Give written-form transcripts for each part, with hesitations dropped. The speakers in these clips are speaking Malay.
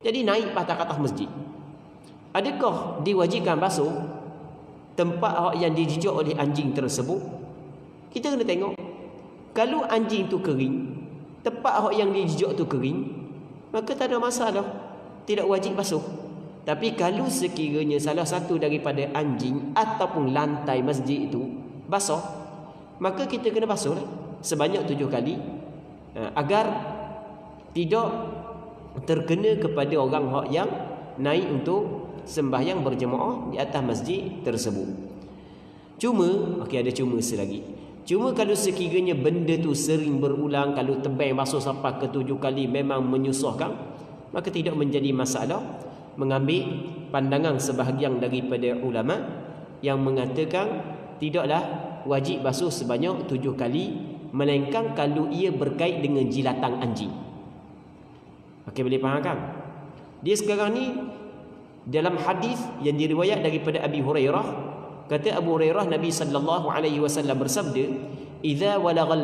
Jadi naik patah atas masjid. Adakah diwajibkan basuh tempat yang dijijak oleh anjing tersebut? Kita kena tengok. Kalau anjing tu kering, tempat yang dijijak tu kering, maka tak ada masalah, tidak wajib basuh. Tapi kalau sekiranya salah satu daripada anjing ataupun lantai masjid itu basah, maka kita kena basuh sebanyak 7 kali, agar tidak terkena kepada orang yang naik untuk sembahyang berjemaah di atas masjid tersebut. Cuma, ada cuma selagi. Cuma kalau sekiranya benda tu sering berulang, kalau tebang basuh sampai ke 7 kali memang menyusahkan, maka tidak menjadi masalah. Mengambil pandangan sebahagian daripada ulama yang mengatakan tidaklah wajib basuh sebanyak 7 kali, melainkan kalau ia berkait dengan jilatan anjing. Okey, boleh faham kan? Dia sekarang ni dalam hadis yang diriwayat daripada Abi Hurairah, kata Abu Hurairah, Nabi sallallahu alaihi wasallam bersabda, "Idza walagal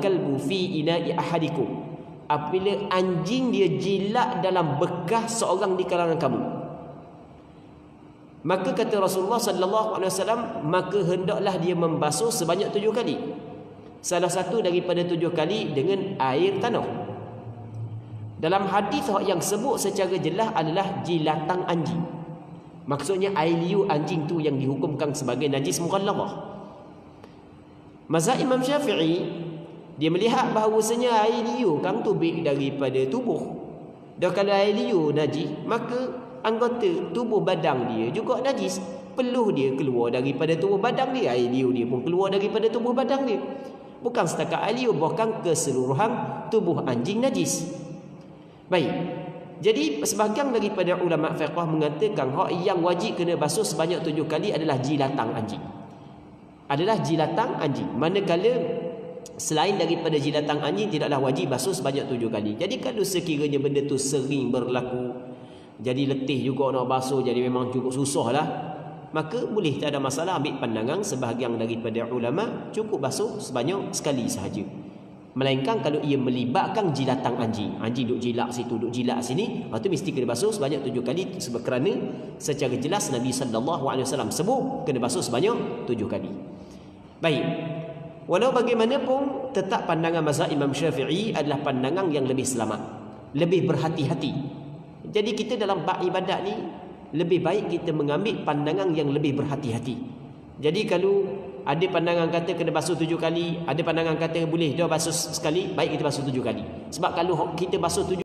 kalbu fi ina'i ahadikum." Apabila anjing dia jilat dalam bekas seorang di kalangan kamu, maka kata Rasulullah sallallahu alaihi wasallam, maka hendaklah dia membasuh sebanyak 7 kali. Salah satu daripada 7 kali dengan air tanah. Dalam hadis yang sebut secara jelas adalah jilatan anjing. Maksudnya air liu anjing tu yang dihukumkan sebagai najis mughalladhah. Mazhab Imam Syafi'i, dia melihat bahawasanya air liu kan tubik daripada tubuh. Dan kalau air liu najis, maka anggota tubuh badan dia juga najis. Peluh dia keluar daripada tubuh badan dia, air liu dia pun keluar daripada tubuh badan dia. Bukan setakat air liu, bahkan keseluruhan tubuh anjing najis. Baik. Jadi sebahagian daripada ulama fiqh mengatakan yang wajib kena basuh sebanyak 7 kali adalah jilatan anjing. Manakala selain daripada jilatan anjing tidaklah wajib basuh sebanyak 7 kali. Jadi kalau sekiranya benda tu sering berlaku, jadi letih juga nak basuh, jadi memang cukup susah lah, maka boleh, tak ada masalah. Ambil pandangan sebahagian daripada ulama, cukup basuh sebanyak sekali sahaja. Melainkan kalau ia melibatkan jilatan anjing, anjing duk jilat situ, duk jilat sini, itu mesti kena basuh sebanyak 7 kali, kerana secara jelas Nabi sallallahu alaihi wasallam sebut kena basuh sebanyak 7 kali. Baik. Walau bagaimanapun, tetap pandangan mazhab Imam Syafi'i adalah pandangan yang lebih selamat, lebih berhati-hati. Jadi kita dalam bab ibadat ni lebih baik kita mengambil pandangan yang lebih berhati-hati. Jadi kalau ada pandangan kata kena basuh 7 kali, ada pandangan kata boleh dah basuh sekali, baik kita basuh 7 kali. Sebab kalau kita basuh 7